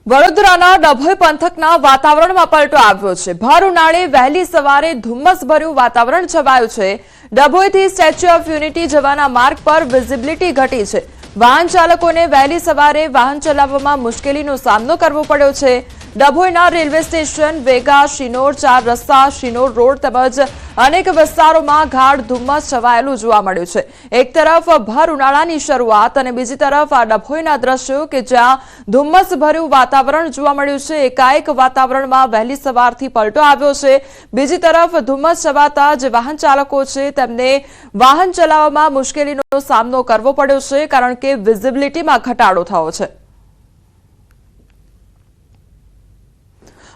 વડોદરાના ડભોઈ પંથકના વાતાવરણમાં પલટો આવ્યો છે। ભર ઉનાળે વહેલી સવારે ધુમ્મસભર્યું વાતાવરણ છવાયું છે। ડભોઈથી સ્ટેચ્યુ ઓફ યુનિટી જવાના માર્ગ પર વિઝિબિલિટી ઘટી છે। વાહન ચાલકોને વહેલી સવારે વાહન ચલાવવામાં મુશ્કેલીનો સામનો કરવો પડ્યો છે। ડભોઈના રેલવે સ્ટેશન, વેગા, શિનોર 4 રસ્તા, શિનોર રોડ તેમજ અનેક વિસ્તારોમાં ગાઢ ધુમ્મસ છવાયેલું જોવા મળ્યું છે। એક તરફ ભર ઉનાળાની શરૂઆત અને બીજી તરફ આ ડભોઈના દ્રશ્યો કે જ્યાં ધુમ્મસભર્યું વાતાવરણ જોવા મળ્યું છે। એકાએક વાતાવરણમાં વહેલી સવારથી પલટો આવ્યો છે। બીજી તરફ ધુમ્મસ છવાતા જે વાહન ચાલકો છે તેમને વાહન ચલાવવામાં મુશ્કેલીનો સામનો કરવો પડ્યો છે, કારણ કે વિઝિબિલિટીમાં ઘટાડો થયો છે।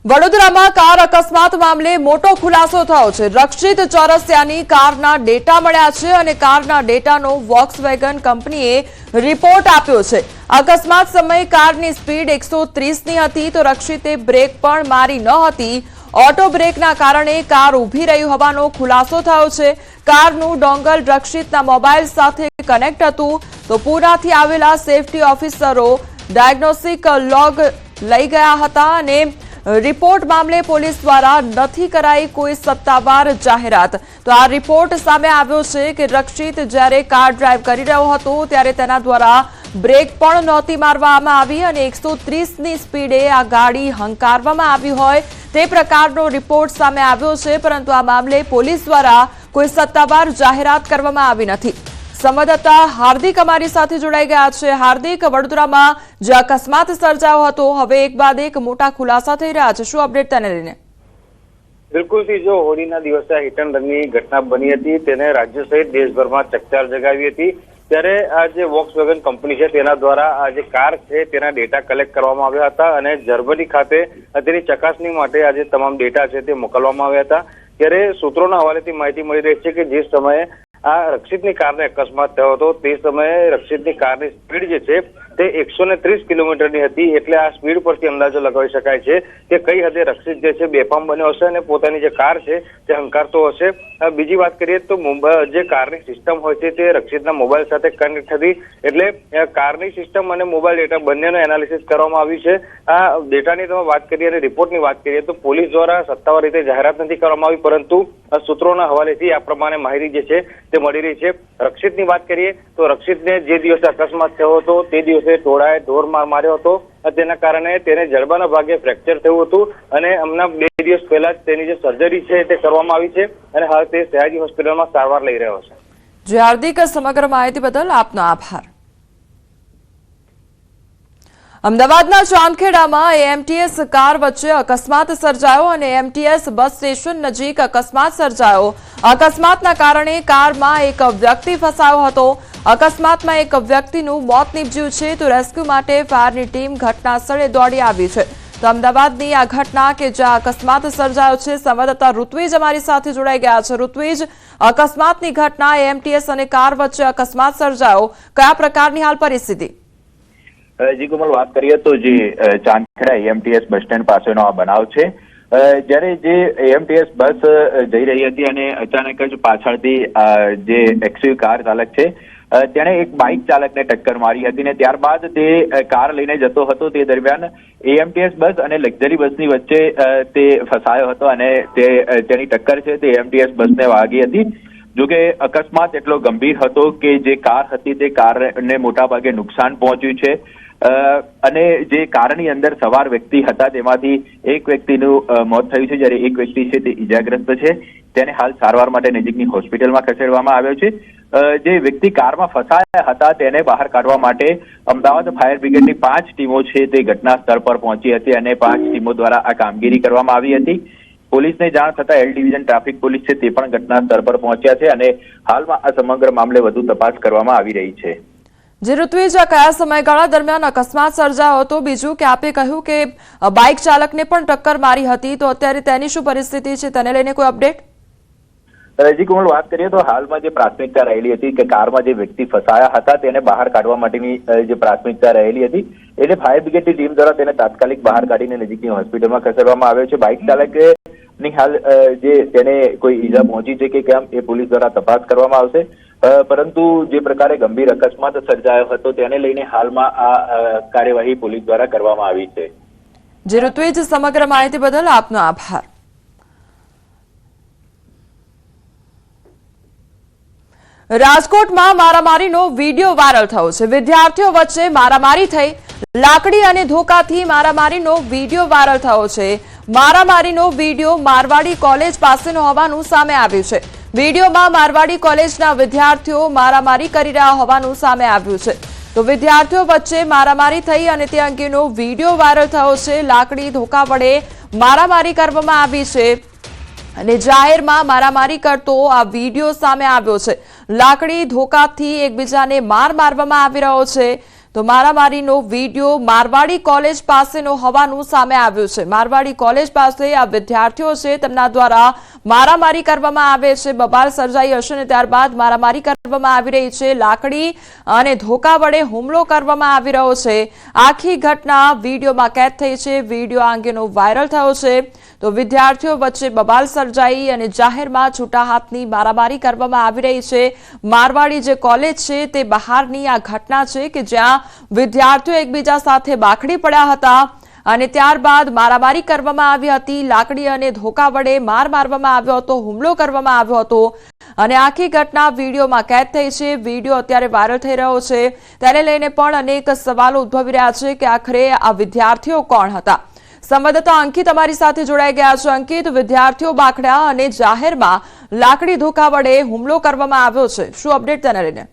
વડોદરામાં કાર અકસ્માત મામલે મોટો ખુલાસો થયો છે। રક્ષિત ચોરસિયાની કારના ડેટા મળ્યા છે અને કારના ડેટાનો વોક્સવેગન કંપનીએ રિપોર્ટ આપ્યો છે। અકસ્માત સમયે કારની સ્પીડ 130ની હતી તો રક્ષિતે બ્રેક પણ મારી ન હતી। ઓટો બ્રેકના કારણે કાર ઊભી રહી હોવાનો ખુલાસો થયો છે। કારનું ડોંગલ રક્ષિતના મોબાઈલ સાથે કનેક્ટ હતું તો પુનાથી આવેલા સેફટી ઓફિસરો ડાયગ્નોસ્ટિક લોગ લઈ ગયા હતા અને રિપોર્ટ મામલે પોલીસ દ્વારા નથી કરાઈ કોઈ સત્તાવાર જાહેરાત। તો આ રિપોર્ટ સામે આવ્યો છે કે રક્ષિત જ્યારે કાર ડ્રાઈવ કરી રહ્યો હતો ત્યારે તેના દ્વારા બ્રેક પણ નહોતી મારવામાં આવી અને 130ની સ્પીડે આ ગાડી હંકારવામાં આવી હોય તે પ્રકારનો રિપોર્ટ સામે આવ્યો છે, પરંતુ આ મામલે પોલીસ દ્વારા કોઈ સત્તાવાર જાહેરાત કરવામાં આવી નથી। સંવાદદાતા હાર્દિક અમારી સાથે જોડાઈ ગયા છે। હાર્દિક, વડોદરામાં જે અકસ્માત સર્જાયો હતો હવે એક બાદ એક મોટા ખુલાસા થઈ રહ્યા છે, શું અપડેટ તેને લઈને? બિલકુલ થી જો હોળીના દિવસે હિટ એન્ડ રનની ઘટના બની હતી તેને રાજ્ય સહિત દેશભરમાં ચકચાર જગાવી હતી। ત્યારે આ જે વોક્સવેગન કંપની છે તેના દ્વારા આ જે કાર છે તેના ડેટા કલેક્ટ કરવામાં આવ્યા હતા અને જર્મની ખાતે તેની ચકાસણી માટે આ જે તમામ ડેટા છે તે મોકલવામાં આવ્યા હતા। ત્યારે સૂત્રોના હવાલેથી માહિતી મળી રહી છે કે જે સમયે આ રક્ષિતની કારને અકસ્માત થયો હતો તે સમયે રક્ષિતની કારની સ્પીડ જે છે તે 130 કિલોમીટરની હતી। એટલે આ સ્પીડ પરથી અંદાજો લગાવી શકાય છે કે કઈ હદે રક્ષિત જે છે બેફામ બન્યો હશે અને પોતાની જે કાર છે તે હંકારતો હશે। બીજી વાત કરીએ તો જે કારની સિસ્ટમ હોય છે તે રક્ષિતના મોબાઈલ સાથે કનેક્ટ હતી, એટલે કારની સિસ્ટમ અને મોબાઈલ ડેટા બંનેનું એનાલિસિસ કરવામાં આવ્યું છે। આ ડેટાની તમે વાત કરીએ અને રિપોર્ટની વાત કરીએ તો પોલીસ દ્વારા સત્તાવાર રીતે જાહેરાત નથી કરવામાં આવી, પરંતુ સૂત્રોના હવાલેથી આ પ્રમાણે માહિતી જે છે તે મળી રહી છે। રક્ષિતની વાત કરીએ તો રક્ષિતને જે દિવસે અકસ્માત થયો હતો તે દિવસે ટોળાએ ઢોર માર્યો હતો, તેના કારણે તેને જડબાના ભાગે ફ્રેક્ચર થયું હતું અને હમણાં 2 દિવસ પહેલા જ તેની જે સર્જરી છે તે કરવામાં આવી છે અને હાલ તે સયાજી હોસ્પિટલમાં સારવાર લઈ રહ્યો છે। જી હાર્દિક, સમગ્ર માહિતી બદલ આપનો આભાર। અમદાવાદના ચાંદખેડામાં એએમટીએસ કાર વચ્ચે અકસ્માત સર્જાયો અને એએમટીએસ બસ સ્ટેશન નજીક અકસ્માત સર્જાયો। અકસ્માતના કારણે કારમાં એક વ્યક્તિ ફસાયો હતો। અકસ્માતમાં એક વ્યક્તિનું મોત નીપજ્યું છે તો રેસ્ક્યુ માટે ફાયરની ટીમ ઘટના સ્થળે દોડી આવી છે। તો અમદાવાદની આ ઘટના કે જ્યાં અકસ્માત સર્જાયો છે, સંવાદદાતા ઋત્વિજ અમારી સાથે જોડાઈ ગયા છે। ઋત્વિજ, અકસ્માતની ઘટના એએમટીએસ અને કાર વચ્ચે અકસ્માત સર્જાયો, કયા પ્રકારની હાલ પરિસ્થિતિ? જી કોમલ, વાત કરીએ તો જે ચાંદખેડા એએમટીએસ બસ સ્ટેન્ડ પાસેનો આ બનાવ છે, જ્યારે જે એએમટીએસ બસ જઈ રહી હતી અને અચાનક જ પાછળથી જે એક્સયુવી કાર ચાલક છે તેણે એક બાઇક ચાલકને ટક્કર મારી હતી ને ત્યારબાદ તે કાર લઈને જતો હતો। તે દરમિયાન એએમટીએસ બસ અને લક્ઝરી બસની વચ્ચે તે ફસાયો હતો અને તેની ટક્કર છે તે એએમટીએસ બસને વાગી હતી। જોકે અકસ્માત એટલો ગંભીર હતો કે જે કાર હતી તે કારને મોટા ભાગે નુકસાન પહોંચ્યું છે અને જે કારની અંદર સવાર વ્યક્તિ હતા તેમાંથી એક વ્યક્તિનું મોત થયું છે, જ્યારે એક વ્યક્તિ છે તે ઈજાગ્રસ્ત છે। તેને હાલ સારવાર માટે નજીકની હોસ્પિટલમાં ખસેડવામાં આવ્યો છે। જે વ્યક્તિ કારમાં ફસાયા હતા તેને બહાર કાઢવા માટે અમદાવાદ ફાયર બ્રિગેડની 5 ટીમો છે તે ઘટના સ્થળ પર પહોંચી હતી અને 5 ટીમો દ્વારા આ કામગીરી કરવામાં આવી હતી। પોલીસને જાણ થતા એલ ડિવિઝન ટ્રાફિક પોલીસ છે તે પણ ઘટના સ્થળ પર પહોંચ્યા છે અને હાલમાં આ સમગ્ર મામલે વધુ તપાસ કરવામાં આવી રહી છે। જે ઋત્વિજ, કયા સમયગાળા દરમિયાન અકસ્માત સર્જાયો હતો? બીજું કે આપે કહ્યું કે બાઇક ચાલકને પણ ટક્કર મારી હતી, તો અત્યારે તેની શું પરિસ્થિતિ છે, તેને લઈને કોઈ અપડેટ? જી કોમલ, વાત કરીએ તો હાલમાં જે પ્રાથમિકતા રહેલી હતી કે કારમાં જે વ્યક્તિ ફસાયા હતા તેને બહાર કાઢવા માટેની જે પ્રાથમિકતા રહેલી હતી એટલે ફાયર બ્રિગેડની ટીમ દ્વારા તેને તાત્કાલિક બહાર કાઢીને નજીકની હોસ્પિટલમાં ખસેડવામાં આવ્યો છે। બાઇક ચાલકે હાલ જે તેને કોઈ ઈજા પહોંચી છે કે કેમ એ પોલીસ દ્વારા તપાસ કરવામાં આવશે। પરંતુ જે પ્રકારે ગંભીર અકસ્માત સર્જાયો હતો તેને લઈને હાલમાં આ કાર્યવાહી પોલીસ દ્વારા કરવામાં આવી છે। જે ઋત્વિજ સમગ્ર માહિતી બદલ આપનો આભાર. રાજકોટમાં મારામારીનો વિડીયો વાયરલ થયો છે. વિદ્યાર્થીઓ વચ્ચે મારામારી થઈ. લાકડી અને ધોકાથી મારામારીનો વિડીયો વાયરલ થયો છે. મારામારીનો વિડીયો મારવાડી કોલેજ પાસેનો હોવાનું સામે આવ્યું છે. વિડીયોમાં મારવાડી કોલેજના વિદ્યાર્થીઓ મારામારી કરી રહ્યા હોવાનું સામે આવ્યું છે. તો વિદ્યાર્થીઓ વચ્ચે મારામારી થઈ અને તે અંગેનો વિડીયો વાયરલ થયો છે. લાકડી ધોકા વડે મારામારી કરવામાં આવી છે અને જાહેરમાં મારામારી કરતો આ વિડીયો સામે આવ્યો છે. લાકડી ધોકાથી એકબીજાને મારવામાં આવી રહ્યો છે. તો મારામારીનો વિડીયો મારવાડી કોલેજ પાસેનો હોવાનું સામે આવ્યું છે. મારવાડી કોલેજ પાસે આ વિદ્યાર્થીઓ છે તેમના દ્વારા મારામારી કરવામાં આવે છે. બબાલ સર્જાઈ હશે અને ત્યારબાદ મારામારી કરવામાં આવી રહી છે. લાકડી અને ધોકા વડે હુમલો કરવામાં આવી રહ્યો છે. આખી ઘટના વિડીયોમાં કેદ થઈ છે. વિડીયો અંગેનો વાયરલ થયો છે. તો વિદ્યાર્થીઓ વચ્ચે બબાલ સર્જાઈ અને જાહેરમાં છૂટા હાથની મારામારી કરવામાં આવી રહી છે. મારવાડી જે કોલેજ છે તે બહારની આ ઘટના છે કે જ્યાં વિદ્યાર્થીઓ એકબીજા સાથે બાખડી પડ્યા હતા અને ત્યારબાદ મારામારી કરવામાં આવી હતી. લાકડી અને ધોકા વડે મારવામાં આવ્યો હતો, હુમલો કરવામાં આવ્યો હતો અને આખી ઘટના વિડીયોમાં કેદ થઈ છે. વિડીયો અત્યારે વાયરલ થઈ રહ્યો છે. તેને લઈને પણ અનેક સવાલો ઉદ્ભવી રહ્યા છે કે આખરે આ વિદ્યાર્થીઓ કોણ હતા. સંવાદદાતા અંકિત અમારી સાથે જોડાઈ ગયા છે. અંકિત, વિદ્યાર્થીઓ બાખડ્યા અને જાહેરમાં લાકડી ધોકા વડે હુમલો કરવામાં આવ્યો છે, શું અપડેટ તેને લઈને?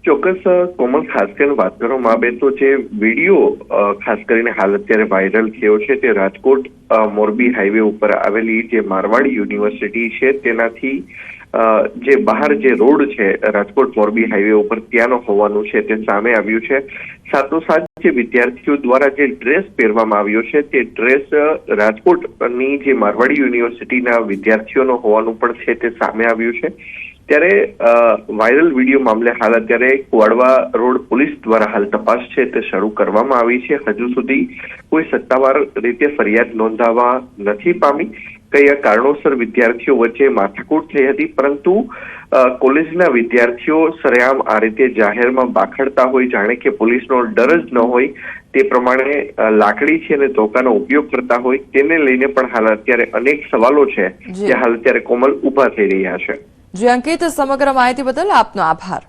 ચોક્કસ કોમલ, ખાસ કરીને વાત કરવામાં આવે તો જે વિડીયો ખાસ કરીને હાલ અત્યારે વાયરલ થયો છે તે રાજકોટ મોરબી હાઈવે ઉપર આવેલી જે મારવાડી યુનિવર્સિટી છે તેનાથી જે બહાર જે રોડ છે રાજકોટ મોરબી હાઈવે ઉપર ત્યાંનો હોવાનું છે તે સામે આવ્યું છે. સાથોસાથ જે વિદ્યાર્થીઓ દ્વારા જે ડ્રેસ પહેરવામાં આવ્યો છે તે ડ્રેસ રાજકોટની જે મારવાડી યુનિવર્સિટીના વિદ્યાર્થીઓનો હોવાનું પણ છે તે સામે આવ્યું છે. ત્યારે વાયરલ વિડીયો મામલે હાલ અત્યારે કુવાડવા રોડ પોલીસ દ્વારા હાલ તપાસ છે તે શરૂ કરવામાં આવી છે. હજુ સુધી કોઈ સત્તાવાર રીતે ફરિયાદ નોંધાવા નથી પામી. કયા કારણોસર વિદ્યાર્થીઓ વચ્ચે માથાકૂટ થઈ હતી, પરંતુ કોલેજના વિદ્યાર્થીઓ સરેઆમ આ રીતે જાહેરમાં બાખડતા હોય, જાણે કે પોલીસનો ડર જ ન હોય તે પ્રમાણે લાકડી છે અને ધોકાનો ઉપયોગ કરતા હોય, તેને લઈને પણ હાલ અત્યારે અનેક સવાલો છે જે હાલ અત્યારે કોમલ ઉભા થઈ રહ્યા છે. જી અંકિત, સમગ્ર માહિતી બદલ આપનો આભાર.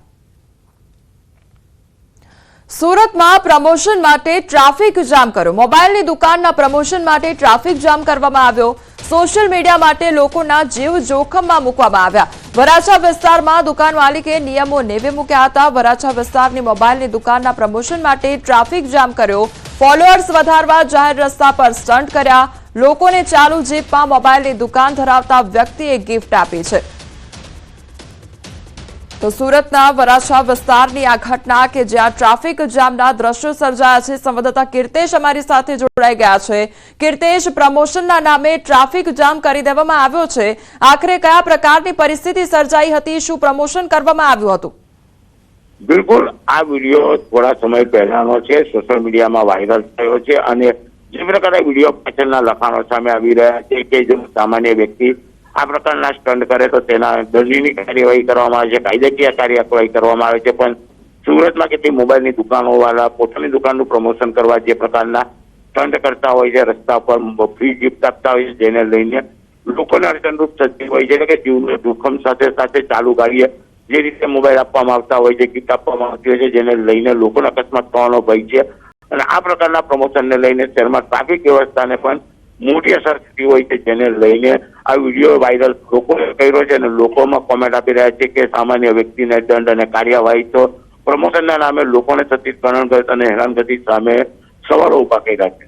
સુરતમાં પ્રમોશન માટે ટ્રાફિક જામ કર્યો. મોબાઈલની દુકાનના પ્રમોશન માટે ટ્રાફિક જામ કરવામાં આવ્યો. સોશિયલ મીડિયા માટે લોકોના જીવ જોખમમાં મૂકવામાં આવ્યા. વરાછા વિસ્તારમાં દુકાન માલિકે નિયમો નેવે મૂક્યા હતા. વરાછા વિસ્તારની મોબાઈલની દુકાનના પ્રમોશન માટે ટ્રાફિક જામ કર્યો. ફોલોઅર્સ વધારવા જાહેર રસ્તા પર સ્ટન્ટ કર્યા. લોકોને ચાલુ જીપમાં મોબાઈલની દુકાન ધરાવતા વ્યક્તિએ ગિફ્ટ આપી છે. તો સુરતના વરાછા વિસ્તારની આ ઘટના કે જ્યાં ટ્રાફિક જામના દ્રશ્યો સર્જાયા છે. સંવાદદાતા કીર્તેશ અમારી સાથે જોડાઈ ગયા છે. કીર્તેશ, પ્રમોશનના નામે ટ્રાફિક જામ કરી દેવામાં આવ્યો છે. આખરે કયા પ્રકારની પરિસ્થિતિ સર્જાઈ હતી? શું પ્રમોશન કરવામાં આવ્યું હતું? બિલકુલ, આ વિડીયો થોડા સમય પહેલાનો છે, સોશિયલ મીડિયામાં વાયરલ થયો છે અને જે પ્રકારે વિડીયો પાછળના લખાણો સામે આવી રહ્યા છે કે જો સામાન્ય વ્યક્તિ આ પ્રકારના સ્ટન્ટ કરે તો તેના દંડનીય કાર્યવાહી કરવામાં આવે છે, કાયદાકીય કાર્યવાહી કરવામાં આવે છે. પણ સુરતમાં કેટલી મોબાઈલની દુકાનો વાળા પોતાની દુકાનનું પ્રમોશન કરવા જે પ્રકારના સ્ટન્ટ કરતા હોય છે, રસ્તા પર ફ્રી ગિફ્ટ આપતા હોય છે, જેને લઈને લોકોને અડચણરૂપ થતી હોય છે. એટલે કે જીવનું જોખમ સાથે સાથે ચાલુ ગાડીએ જે રીતે મોબાઈલ આપવામાં આવતા હોય છે, ગિફ્ટ આપવામાં આવતી હોય છે, જેને લઈને લોકોને અકસ્માત થવાનો ભય છે. અને આ પ્રકારના પ્રમોશનને લઈને શહેરમાં ટ્રાફિક વ્યવસ્થાને પણ મોટી અસર થતી હોય છે, જેને લઈને આ વિડીયો વાયરલ લોકોએ કર્યો છે અને લોકોમાં કોમેન્ટ આપી રહ્યા છે કે સામાન્ય વ્યક્તિને દંડ અને કાર્યવાહી તો પ્રમોશનના નામે લોકોને થતી ગણનગત અને હેરાનગતિ સામે સવાલો ઉભા કર્યા છે.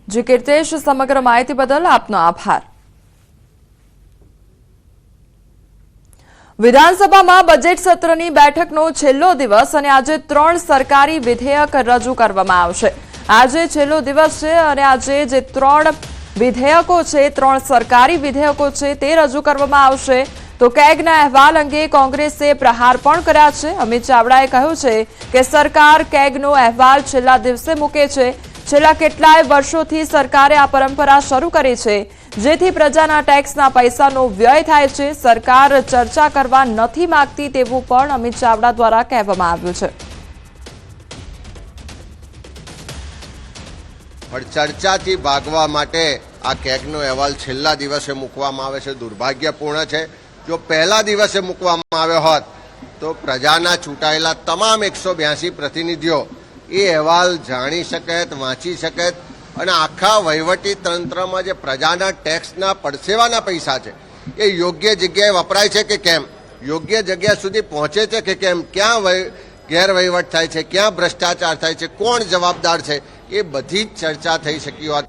જી કીર્તેશ, સમગ્ર માહિતી બદલ આપનો આભાર. વિધાનસભામાં બજેટ સત્રની બેઠકનો છેલ્લો દિવસ અને આજે 3 સરકારી વિધેયક રજૂ કરવામાં આવશે. આજે છેલ્લો દિવસ છે અને આજે જે 3 વિધેયકો છે, 3 સરકારી વિધેયકો છે તે રજૂ કરવામાં આવશે. તો કેગના અહેવાલ અંગે કોંગ્રેસે પ્રહાર પણ કર્યા છે. અમિત ચાવડાએ કહ્યું છે કે સરકાર કેગનો અહેવાલ છેલ્લા દિવસે મૂકે છે. છેલ્લા કેટલાય વર્ષોથી સરકારે આ પરંપરા શરૂ કરી છે, જેથી પ્રજાના ટેક્સના પૈસાનો વ્યય થાય છે. સરકાર ચર્ચા કરવા નથી માંગતી તેવું પણ અમિત ચાવડા દ્વારા કહેવામાં આવ્યું છે. પણ ચર્ચાથી ભાગવા માટે આ કેગનો અહેવાલ છેલ્લા દિવસે મૂકવામાં આવે છે, દુર્ભાગ્યપૂર્ણ છે. જો પહેલા દિવસે મૂકવામાં આવ્યો હોત તો પ્રજાના ચૂંટાયેલા તમામ 182 પ્રતિનિધિઓ એ અહેવાલ જાણી શકે, વાંચી શકે અને આખા વહીવટી તંત્રમાં જે પ્રજાના ટેક્સના પડસેવાના પૈસા છે એ યોગ્ય જગ્યાએ વપરાય છે કે કેમ, યોગ્ય જગ્યા સુધી પહોંચે છે કે કેમ, ક્યાં ગેરવહીવટ થાય છે, ક્યાં ભ્રષ્ટાચાર થાય છે, કોણ જવાબદાર છે, એ બધી જ ચર્ચા થઈ શકી હોત.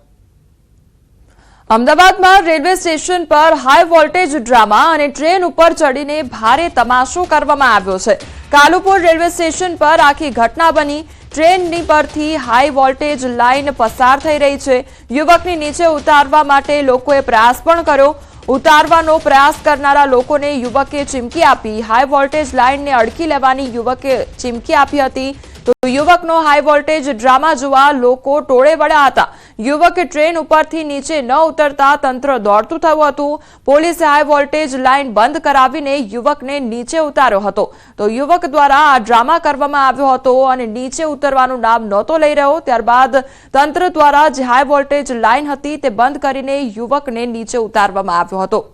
અમદાવાદમાં રેલવે સ્ટેશન પર હાઈ વોલ્ટેજ ડ્રામા અને ટ્રેન ઉપર ચડીને ભારે તમાશો કરવામાં આવ્યો છે. કાલુપુર રેલવે સ્ટેશન પર આખી ઘટના બની. ટ્રેનની પરથી હાઈ વોલ્ટેજ લાઇન પસાર થઈ રહી છે. યુવકની નીચે ઉતારવા માટે લોકોએ પ્રયાસ પણ કર્યો. ઉતારવાનો પ્રયાસ કરનારા લોકોને યુવકે ચીમકી આપી. હાઈ વોલ્ટેજ લાઇનને અડકી લેવાની યુવકે ચીમકી આપી હતી. તો યુવકનો હાઈ વોલ્ટેજ ડ્રામા જોવા લોકો ટોળે વળ્યા હતા. યુવકે ટ્રેન ઉપરથી નીચે ન ઉતરતા તંત્ર દોડતું થયું હતું. પોલીસે હાઈ વોલ્ટેજ લાઇન બંધ કરાવીને યુવકને નીચે ઉતાર્યો હતો. તો યુવક દ્વારા આ ડ્રામા કરવામાં આવ્યો હતો અને નીચે ઉતરવાનું નામ નહોતો લઈ રહ્યો. ત્યારબાદ તંત્ર દ્વારા જે હાઈ વોલ્ટેજ લાઇન હતી તે બંધ કરીને યુવકને નીચે ઉતારવામાં આવ્યો હતો.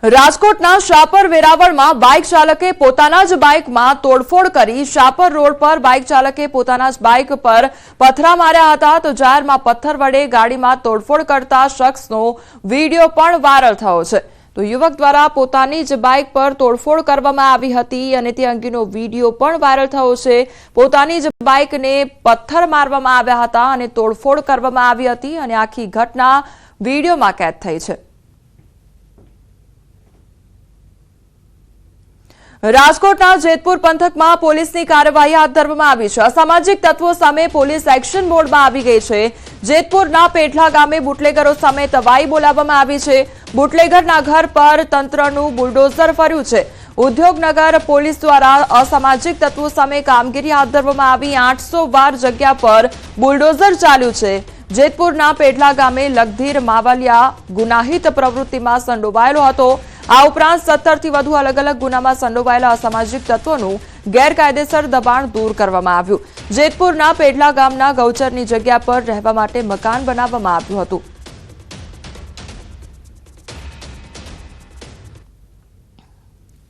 રાજકોટના શાપર વેરાવળમાં બાઇક ચાલકે પોતાના જ બાઇકમાં તોડફોડ કરી. શાપર રોડ પર બાઇક ચાલકે પોતાના જ બાઇક પર પથરા માર્યા હતા. તો જાહેરમાં પથ્થર વડે ગાડીમાં તોડફોડ કરતા શખ્સનો વિડીયો પણ વાયરલ થયો છે. તો યુવક દ્વારા પોતાની જ બાઇક પર તોડફોડ કરવામાં આવી હતી અને તે અંગેનો વિડીયો પણ વાયરલ થયો છે. પોતાની જ બાઇકને પથ્થર મારવામાં આવ્યા હતા અને તોડફોડ કરવામાં આવી હતી અને આખી ઘટના વિડીયોમાં કેદ થઈ છે. રાજકોટના જેતપુર પંથકમાં પોલીસની કાર્યવાહી હાથ ધરવામાં આવી છે. અસામાજિક તત્વો સામે પોલીસ એક્શન મોડમાં આવી ગઈ છે. જેતપુરના પેઠલા ગામે બુટલેગરો સામે તવાઈ બોલાવવામાં આવી છે. બુટલેગરના ઘર પર તંત્રનું બુલડોઝર ફર્યું છે. ઉદ્યોગનગર પોલીસ દ્વારા અસામાજિક તત્વો સામે કામગીરી હાથ ધરવામાં આવી. 800 વાર જગ્યા પર બુલડોઝર ચાલ્યું છે. જેતપુરના પેઠલા ગામે લગધીર માવલિયા ગુનાહિત પ્રવૃત્તિમાં સંડોવાયેલો હતો. આ ઉપરાંત 17 થી વધુ અલગ અલગ ગુનામાં સંડોવાયેલા અસામાજિક તત્વોનું ગેરકાયદેસર દબાણ દૂર કરવામાં આવ્યું. જેતપુરના પેડલા ગામના ગૌચરની જગ્યા પર રહેવા માટે મકાન બનાવવામાં આવ્યું હતું.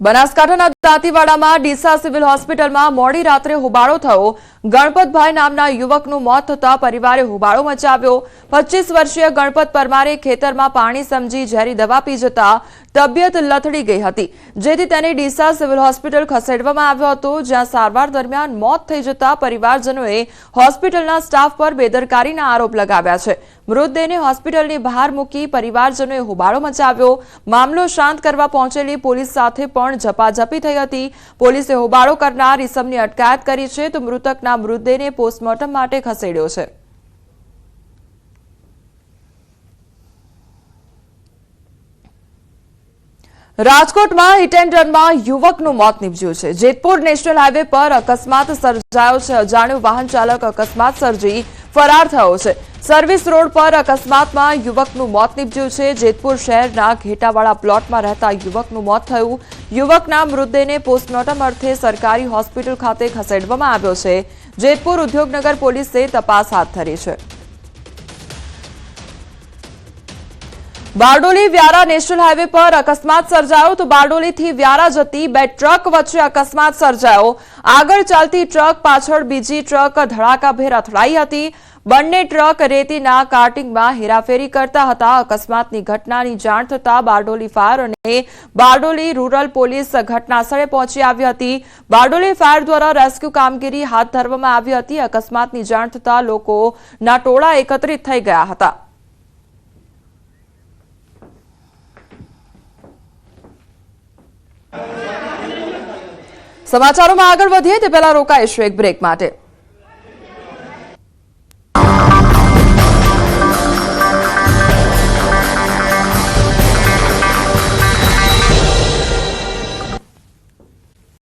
બનાસકાંઠાના દાંતીવાડામાં ડીસા સિવિલ હોસ્પિટલમાં મોડી રાત્રે હોબાળો થયો. ગણપતભાઈ નામના યુવકનું મોત થતા પરિવારે હોબાળો મચાવ્યો. 25 વર્ષીય ગણપત પરમારે ખેતરમાં પાણી સમજી ઝેરી દવા પી જતા તબિયત લથડી ગઈ હતી, જેથી તેને ડીસા સિવિલ હોસ્પિટલ ખસેડવામાં આવ્યો હતો, જ્યાં સારવાર દરમિયાન મોત થઈ જતા પરિવારજનોએ હોસ્પિટલના સ્ટાફ પર બેદરકારીના આરોપ લગાવ્યા છે. મૃતદેહને હોસ્પિટલની બહાર મૂકી પરિવારજનોએ હોબાળો મચાવ્યો. મામલો શાંત કરવા પહોંચેલી પોલીસ સાથે પણ ઝપાઝપી થઈ હતી. પોલીસે હોબાળો કરનાર ઈસમની અટકાયત કરી છે, તો મૃતકના મૃતદેહને પોસ્ટમોર્ટમ માટે ખસેડ્યો છે. રાજકોટમાં હિટ એન્ડ રનમાં યુવકનું મોત નીપજ્યું છે. જેતપુર નેશનલ હાઈવે પર અકસ્માત સર્જાયો છે. અજાણ્યો વાહન ચાલક અકસ્માત સર્જી ફરાર થયો છે. સર્વિસ રોડ પર અકસ્માતમાં યુવકનું મોત નીપજ્યું છે. જેતપુર શહેરના ઘેટાવાળા પ્લોટમાં રહેતા યુવકનું મોત થયું. યુવકના મૃતદેહને પોસ્ટમોર્ટમ અર્થે સરકારી હોસ્પિટલ ખાતે ખસેડવામાં આવ્યો છે. જેતપુર ઉદ્યોગનગર પોલીસે તપાસ હાથ ધરી છે. બારડોલી વ્યારા નેશનલ હાઈવે પર અકસ્માત સર્જાયો. તો બારડોલીથી વ્યારા જતી બે ટ્રક વચ્ચે અકસ્માત સર્જાયો. આગળ ચાલતી ટ્રક પાછળ બીજી ટ્રક ધડાકાભેર અથડાઈ હતી. બંને ટ્રક રેતીના કાર્ટિંગમાં હેરાફેરી કરતા હતા. અકસ્માતની ઘટનાની જાણ થતાં બારડોલી ફાયર અને બારડોલી રૂરલ પોલીસ ઘટનાસ્થળે પહોંચી આવી હતી. બારડોલી ફાયર દ્વારા રેસ્ક્યુ કામગીરી હાથ ધરવામાં આવી હતી. અકસ્માતની જાણ થતાં લોકોના ટોળા એકત્રિત થઈ ગયા હતા. સમાચારોમાં આગળ વધીએ તે પહેલા રોકાઈશું એક બ્રેક માટે.